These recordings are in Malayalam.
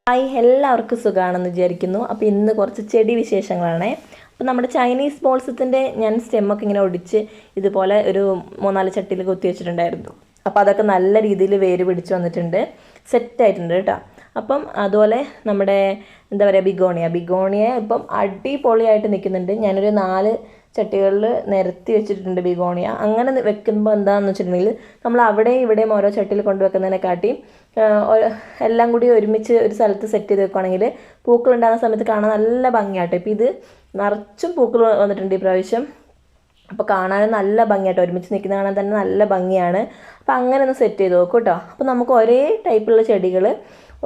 ഹായ്, എല്ലാവർക്കും സുഖമാണെന്ന് വിചാരിക്കുന്നു. അപ്പോൾ ഇന്ന് കുറച്ച് ചെടി വിശേഷങ്ങളാണ്. അപ്പോൾ നമ്മുടെ ചൈനീസ് ബോൾസത്തിൻ്റെ ഞാൻ സ്റ്റെമ്മൊക്കെ ഇങ്ങനെ ഒടിച്ച് ഇതുപോലെ ഒരു 3-4 ചട്ടിയിൽ കുത്തി വെച്ചിട്ടുണ്ടായിരുന്നു. അപ്പോൾ അതൊക്കെ നല്ല രീതിയിൽ വേര് പിടിച്ച് വന്നിട്ടുണ്ട്, സെറ്റായിട്ടുണ്ട് കേട്ടോ. അപ്പം അതുപോലെ നമ്മുടെ എന്താ പറയുക, ബിഗോണിയ ഇപ്പം അടിപൊളിയായിട്ട് നിൽക്കുന്നുണ്ട്. ഞാനൊരു 4 ചട്ടികളിൽ നിരത്തി വെച്ചിട്ടുണ്ട് ബിഗോണിയ. അങ്ങനെ വെക്കുമ്പോൾ എന്താണെന്ന് വെച്ചിട്ടുണ്ടെങ്കിൽ നമ്മൾ അവിടെയും ഇവിടെയും ഓരോ ചട്ടിയിൽ കൊണ്ടുവെക്കുന്നതിനെക്കാട്ടി എല്ലാം കൂടി ഒരുമിച്ച് ഒരു സ്ഥലത്ത് സെറ്റ് ചെയ്ത് വെക്കുകയാണെങ്കിൽ പൂക്കളുണ്ടാകുന്ന സമയത്ത് കാണാൻ നല്ല ഭംഗിയാട്ടോ. ഇപ്പോൾ ഇത് നിറച്ചും പൂക്കൾ വന്നിട്ടുണ്ട് ഈ പ്രാവശ്യം. അപ്പോൾ കാണാനും നല്ല ഭംഗിയാട്ടോ, ഒരുമിച്ച് നിൽക്കുന്ന കാണാൻ തന്നെ നല്ല ഭംഗിയാണ്. അപ്പോൾ അങ്ങനെ ഒന്ന് സെറ്റ് ചെയ്ത് നോക്കും കേട്ടോ. അപ്പോൾ നമുക്ക് ഒരേ ടൈപ്പുള്ള ചെടികൾ,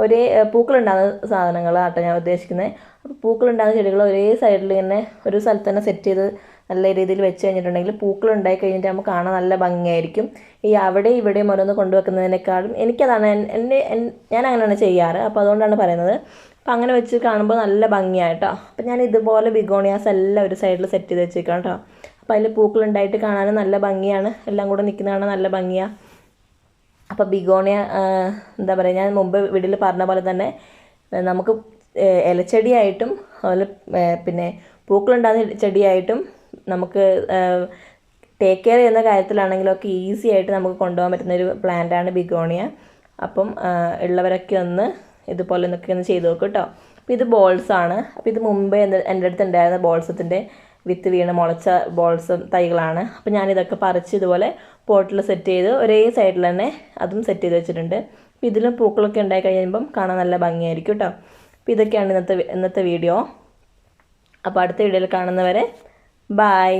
ഒരേ പൂക്കളുണ്ടാകുന്ന സാധനങ്ങളാട്ടോ ഞാൻ ഉദ്ദേശിക്കുന്നത്. അപ്പോൾ പൂക്കളുണ്ടാകുന്ന ചെടികൾ ഒരേ സൈഡിൽ ഇങ്ങനെ ഒരു സ്ഥലത്ത് തന്നെ സെറ്റ് ചെയ്ത് നല്ല രീതിയിൽ വെച്ച് കഴിഞ്ഞിട്ടുണ്ടെങ്കിൽ പൂക്കളുണ്ടായി കഴിഞ്ഞിട്ട് നമുക്ക് കാണാൻ നല്ല ഭംഗിയായിരിക്കും. ഈ അവിടെ ഇവിടെയും ഓരോന്ന് കൊണ്ടുവെക്കുന്നതിനേക്കാളും എനിക്കതാണ് ഞാൻ അങ്ങനെയാണ് ചെയ്യാറ്. അപ്പോൾ അതുകൊണ്ടാണ് പറയുന്നത്. അപ്പോൾ അങ്ങനെ വെച്ച് കാണുമ്പോൾ നല്ല ഭംഗിയായിട്ടോ. അപ്പോൾ ഞാൻ ഇതുപോലെ ബിഗോണിയാസ് എല്ലാം ഒരു സൈഡിൽ സെറ്റ് ചെയ്ത് വെച്ചേക്കാം കേട്ടോ. അപ്പോൾ അതിൽ പൂക്കളുണ്ടായിട്ട് കാണാനും നല്ല ഭംഗിയാണ്, എല്ലാം കൂടെ നിൽക്കുന്ന കാണാൻ നല്ല ഭംഗിയാണ്. അപ്പോൾ ബിഗോണിയ എന്താ പറയുക, ഞാൻ മുമ്പ് വീഡിയോയിൽ പറഞ്ഞ പോലെ തന്നെ നമുക്ക് ഇലച്ചെടിയായിട്ടും അതുപോലെ പിന്നെ പൂക്കളുണ്ടാകുന്ന ചെടിയായിട്ടും നമുക്ക് ടേക്ക് കെയർ ചെയ്യുന്ന കാര്യത്തിലാണെങ്കിലൊക്കെ ഈസി ആയിട്ട് നമുക്ക് കൊണ്ടുപോകാൻ പറ്റുന്നൊരു പ്ലാന്റാണ് ബിഗോണിയ. അപ്പം ഉള്ളവരൊക്കെ ഒന്ന് ഇതുപോലെ ഒന്ന് ചെയ്ത് നോക്കും കേട്ടോ. അപ്പോൾ ഇത് ബോൾസാണ്. അപ്പോൾ ഇത് മുമ്പേ എൻ്റെ അടുത്ത് ഉണ്ടായിരുന്ന ബോൾസത്തിൻ്റെ വിത്ത് വീണ് മുളച്ച ബോൾസ് തൈകളാണ്. അപ്പോൾ ഞാനിതൊക്കെ പറിച്ച് ഇതുപോലെ പോട്ടിൽ സെറ്റ് ചെയ്ത് ഒരേ സൈഡിൽ തന്നെ അതും സെറ്റ് ചെയ്ത് വെച്ചിട്ടുണ്ട്. അപ്പോൾ ഇതിലും പൂക്കളൊക്കെ ഉണ്ടായി കഴിയുമ്പം കാണാൻ നല്ല ഭംഗിയായിരിക്കും കേട്ടോ. അപ്പോൾ ഇതൊക്കെയാണ് ഇന്നത്തെ വീഡിയോ. അപ്പോൾ അടുത്ത വീഡിയോയിൽ കാണുന്നവരെ ബായ്.